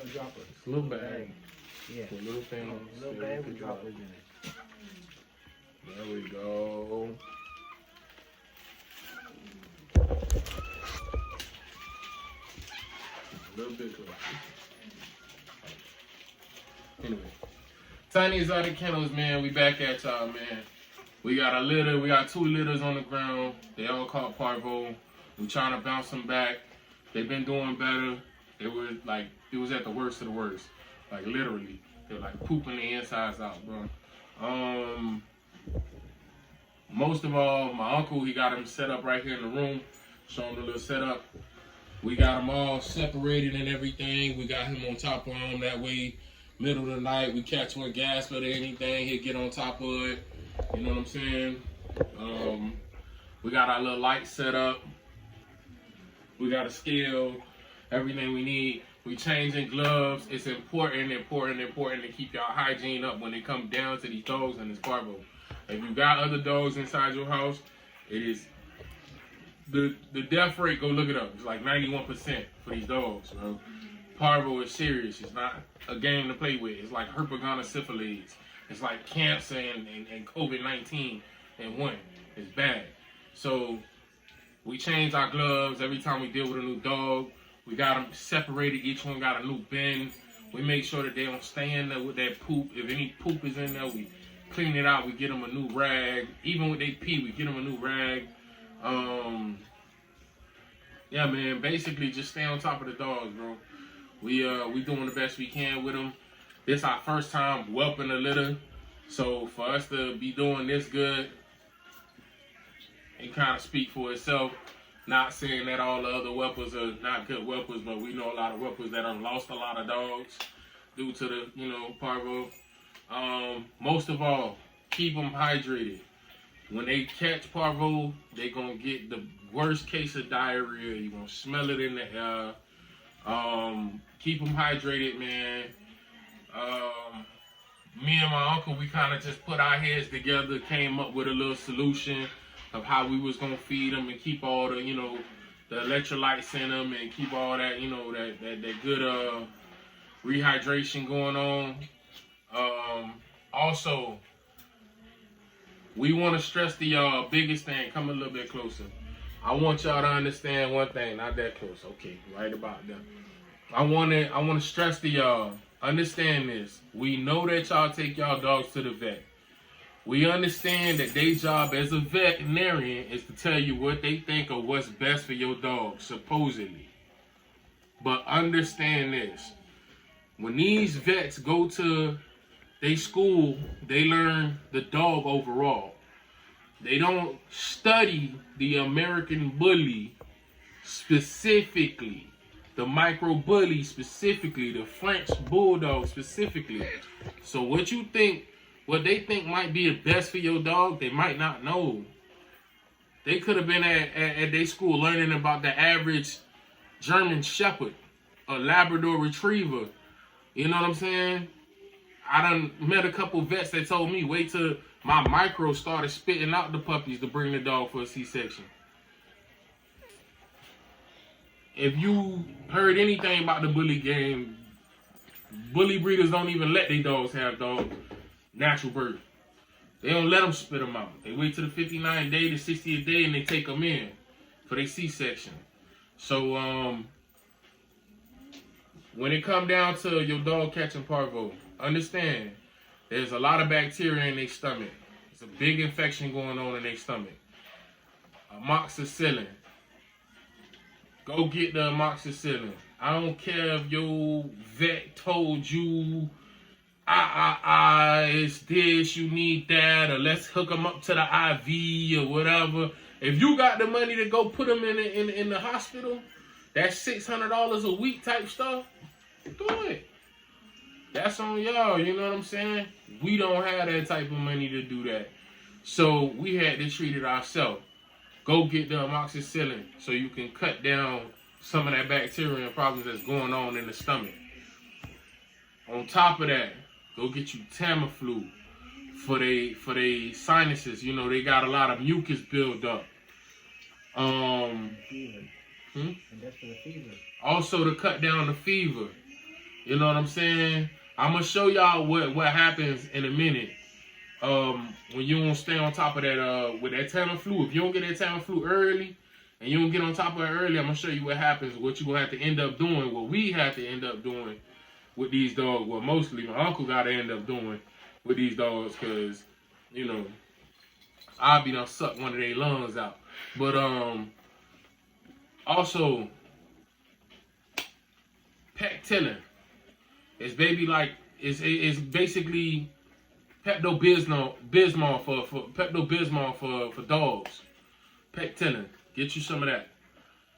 It's a little bag. Yeah. A little thing. Little bag with droppers in it. There we go. A little bit closer. Anyway. Tiny Exotic Kennels, man. We back at y'all, man. We got a litter. We got 2 litters on the ground. They all caught parvo. We trying to bounce them back. They've been doing better. It was at the worst of the worst. Like literally. They were like pooping the insides out, bro. Most of all, my uncle, he got him set up right here in the room. Show him the little setup. We got them all separated and everything. We got him on top of them. That way, middle of the night, we catch one gasp or anything, he'll get on top of it. You know what I'm saying? We got our little light set up. We got a scale, everything we need. We changing gloves. It's important to keep y'all hygiene up when it comes down to these dogs and this parvo. If you got other dogs inside your house, it is the death rate, go look it up. It's like 91% for these dogs, bro. Parvo is serious. It's not a game to play with. It's like herpetogonosyphilis. It's like cancer and COVID-19 in one. It's bad. So we change our gloves every time we deal with a new dog. We got them separated. Each one got a new bin. We make sure that they don't stay in there with that poop. If any poop is in there, we clean it out. We get them a new rag. Even when they pee, we get them a new rag. Yeah, man. Basically, just stay on top of the dogs, bro. We doing the best we can with them. This our first time whelping a litter, so for us to be doing this good, it kind of speak for itself. Not saying that all the other whelpers are not good whelpers, but we know a lot of whelpers that have lost a lot of dogs due to the, parvo. Most of all, keep them hydrated. When they catch parvo, they gonna get the worst case of diarrhea. You're gonna smell it in the air. Keep them hydrated, man. Me and my uncle, we kind of just put our heads together, came up with a little solution of how we was gonna feed them and keep all the, the electrolytes in them and keep all that, that good rehydration going on. Also, we want to stress the biggest thing. Come a little bit closer. I want y'all to understand one thing. Not that close. Okay, right about that. I want to stress to y'all. Understand this. We know that y'all take y'all dogs to the vet. We understand that their job as a veterinarian is to tell you what they think of what's best for your dog, supposedly. But understand this. When these vets go to their school, they learn the dog overall. They don't study the American bully specifically, the micro bully specifically, the French bulldog specifically. So what they think might be the best for your dog, they might not know. They could have been at their school learning about the average German Shepherd, a Labrador Retriever. You know what I'm saying? I done met a couple vets that told me, wait till my micro started spitting out the puppies to bring the dog for a C-section. If you heard anything about the bully game, bully breeders don't even let their dogs have natural birth. They don't let them spit them out. They wait till the 59th day, the 60th day, and they take them in for their C-section. So, when it come down to your dog catching parvo, understand there's a lot of bacteria in their stomach. It's a big infection going on in their stomach. Amoxicillin. Go get the amoxicillin. I don't care if your vet told you, it's this, you need that, or let's hook them up to the IV or whatever. If you got the money to go put them in the hospital, that's $600 a week type stuff, do it. That's on y'all, you know what I'm saying? We don't have that type of money to do that. So we had to treat it ourselves. Go get the amoxicillin so you can cut down some of that bacteria and problems that's going on in the stomach. On top of that, go get you Tamiflu, for they sinuses. You know, they got a lot of mucus build up. Fever. Hmm? And that's for the fever. Also to cut down the fever. You know what I'm saying? I'm gonna show y'all what happens in a minute. When you don't stay on top of that with that Tamiflu. If you don't get that Tamiflu early and you don't get on top of it early, I'm gonna show you what happens, what you're gonna have to end up doing, what we have to end up doing with these dogs. Well, mostly my uncle gotta end up doing with these dogs, cause you know, I'll be done suck one of their lungs out. But also Pectillin. It's basically Pepto-Bismol for dogs. Pectillin. Get you some of that.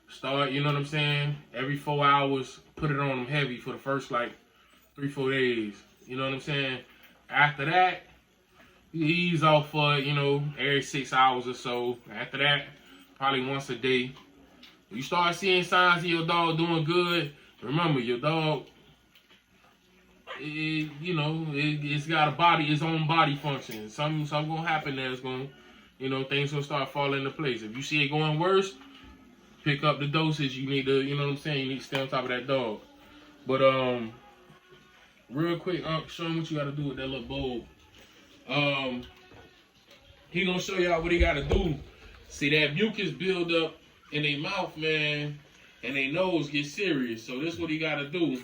Start, you know what I'm saying? Every 4 hours, put it on them heavy for the first like 3-4 days. You know what I'm saying? After that, you ease off for, you know, every 6 hours or so. After that, probably once a day. You start seeing signs of your dog doing good. Remember, your dog, it's got a body, its own body function. Something gonna happen there. It's gonna, you know, things gonna start falling into place. If you see it going worse, pick up the dosage. You need to, you know what I'm saying? You need to stay on top of that dog. But real quick, show him what you gotta do with that little bulb. He gonna show y'all what he gotta do. See that mucus build up in their mouth, man, and their nose get serious. So this is what he gotta do.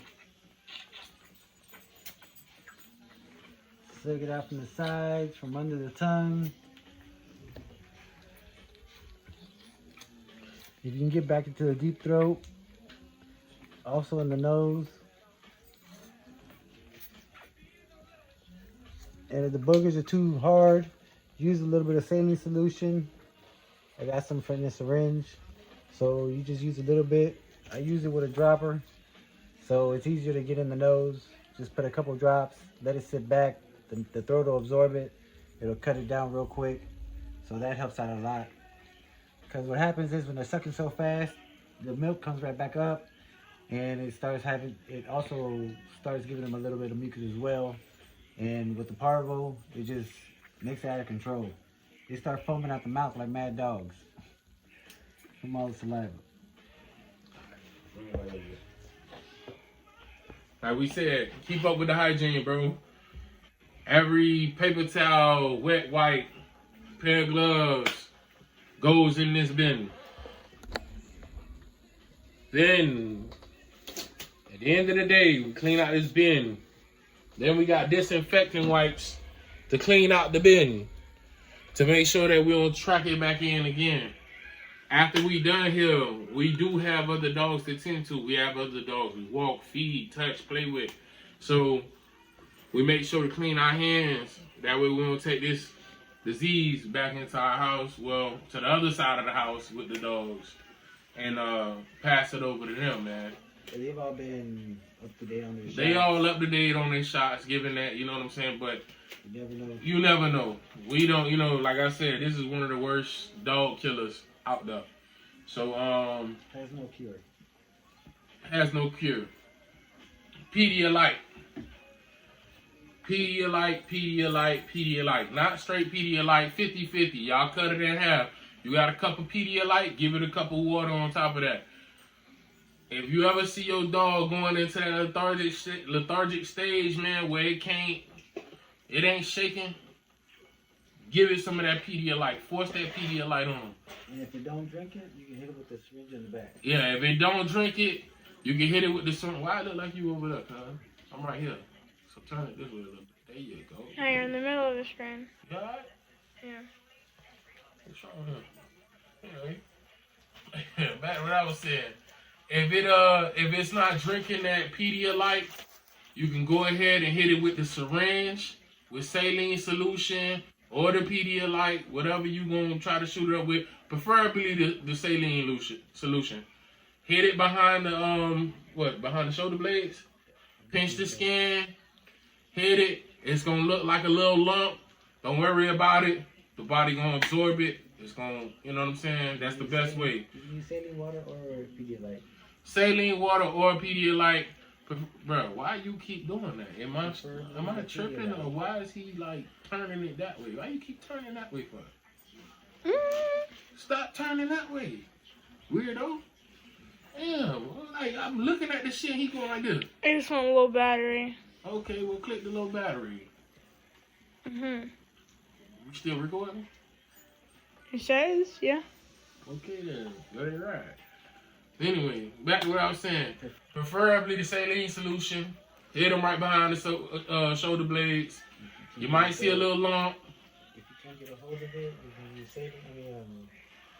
Suck it out from the sides, from under the tongue. If you can get back into the deep throat, also in the nose. And if the boogers are too hard, use a little bit of saline solution. I got some in the syringe, so you just use a little bit. I use it with a dropper, so it's easier to get in the nose. Just put a couple drops, let it sit back. The throat will absorb it. It'll cut it down real quick, so that helps out a lot. Because what happens is when they're sucking so fast, the milk comes right back up, and it also starts giving them a little bit of mucus as well. And with the parvo, it just makes it out of control. They start foaming out the mouth like mad dogs from all the saliva. Like we said, keep up with the hygiene, bro. Every paper towel, wet wipe, pair of gloves goes in this bin. Then, at the end of the day, we clean out this bin. Then we got disinfectant wipes to clean out the bin, to make sure that we don't track it back in again. After we done here, we do have other dogs to tend to. We have other dogs we walk, feed, touch, play with. So we make sure to clean our hands. That way we don't take this disease back into our house, well, to the other side of the house with the dogs, and pass it over to them, man. They've all been up to date on their shots. They all up to date on their shots, given that, you know what I'm saying? But you never know. You never know. We don't, you know, like I said, this is one of the worst dog killers out there. So, has no cure. Has no cure. Pedialyte. Pedialyte, Pedialyte, Pedialyte. Not straight Pedialyte, 50-50. Y'all cut it in half. You got a cup of Pedialyte, give it a cup of water on top of that. If you ever see your dog going into that lethargic stage, man, where it ain't shaking, give it some of that Pedialyte. Force that Pedialyte on them. And if it don't drink it, you can hit it with the syringe in the back. Yeah, if it don't drink it, you can hit it with the syringe. Why I look like you over there, cuz? I'm right here. So turn it this way a little bit. There you go. Now you're in the middle of the screen. You all right? Yeah. What's wrong with him? Anyway, back to what I was saying. If it's not drinking that Pedialyte, you can go ahead and hit it with the syringe with saline solution or the Pedialyte, whatever you gonna try to shoot it up with. Preferably the saline solution. Hit it behind the behind the shoulder blades. Pinch the skin. Hit it. It's gonna look like a little lump. Don't worry about it. The body gonna absorb it. It's gonna, you know what I'm saying? That's the best way. You use saline water or Pedialyte? Saline water or Pedialyte. Bro, why you keep doing that? Am I tripping or why is he like turning it that way? Why you keep turning that way for? Stop turning that way, weirdo. Damn, like I'm looking at the shit. He going like this. I just want a little battery. Okay, well click the little battery. You still recording? It says, yeah. Okay then, let it ride. Anyway, back to what I was saying. Preferably the saline solution. Hit them right behind the shoulder blades. You might see a little lump. If you can't get a hold of it, you save it.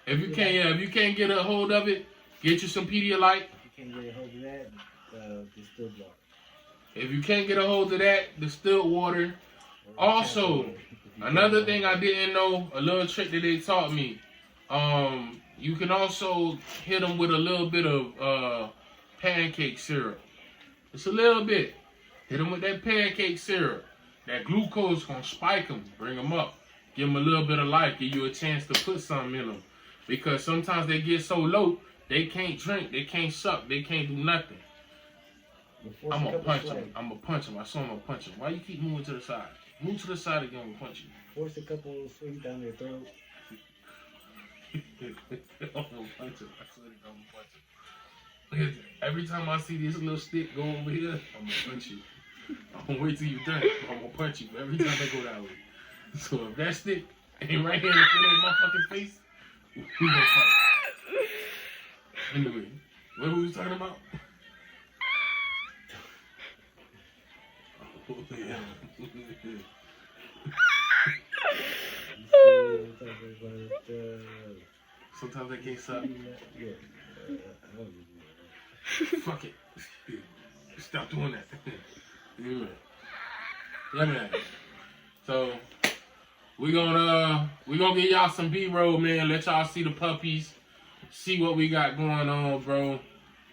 If you can't get a hold of it, get you some Pedialyte. If you can't get a hold of that, distilled water. If you can't get a hold of that, distilled water. Also, another thing I didn't know, a little trick that they taught me. You can also hit them with a little bit of pancake syrup. Just a little bit. Hit them with that pancake syrup. That glucose gonna spike them, bring them up, give them a little bit of life, give you a chance to put something in them. Because sometimes they get so low, they can't drink, they can't suck, they can't do nothing. I'm gonna punch him. I'm gonna punch him. I saw him gonna punch him. Why you keep moving to the side? Move to the side again, I'm gonna punch you. Force a couple of swings down their throat. I'm gonna punch him. I swear I'm gonna punch him. Look at that. Every time I see this little stick go over here, I'm gonna punch you. I'm gonna wait till you're done. I'm gonna punch you every time I go that way. So if that stick ain't right here in the middle of my fucking face, we gonna fight. Anyway, what were we talking about? Oh, yeah. Sometimes I can't suck. Fuck it. Stop doing that. Yeah, man. So we gonna get y'all some B-roll, man. Let y'all see the puppies. See what we got going on, bro.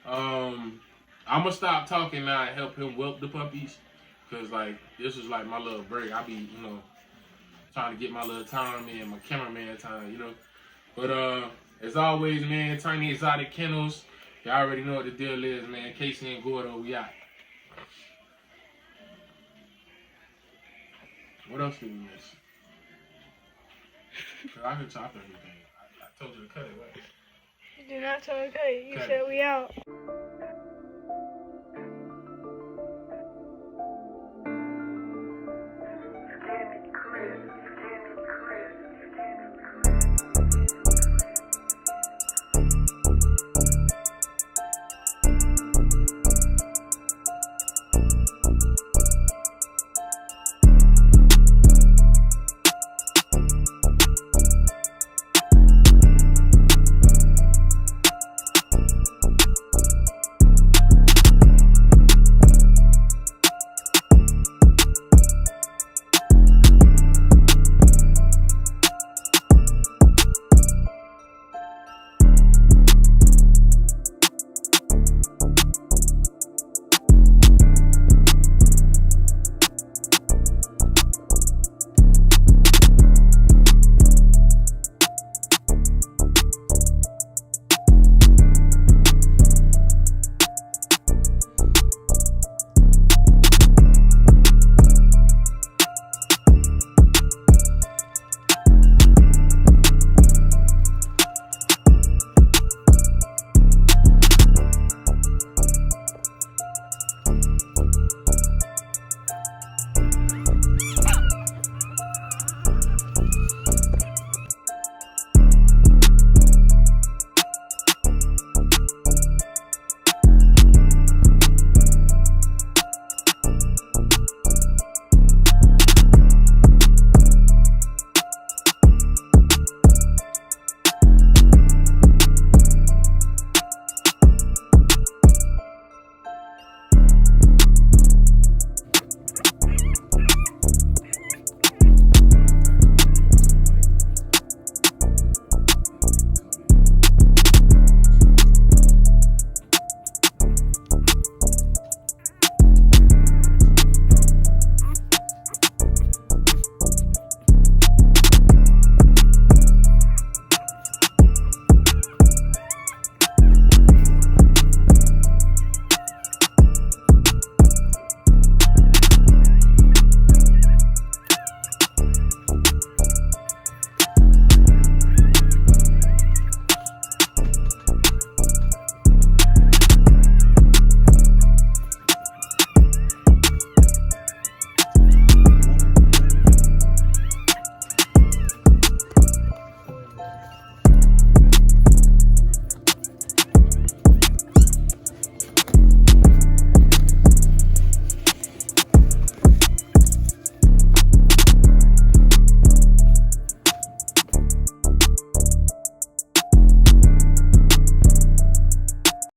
I'm gonna stop talking now and help him whelp the puppies. Cause like this is like my little break. I be, trying to get my little time in, my cameraman time, But as always, man, Tiny Exotic Kennels. Y'all already know what the deal is, man. Casey and Gordo, we out. What else did we miss? Cause I could chop everything. I told you to cut it, right? You did not tell me to cut it. You Cut said it. we out.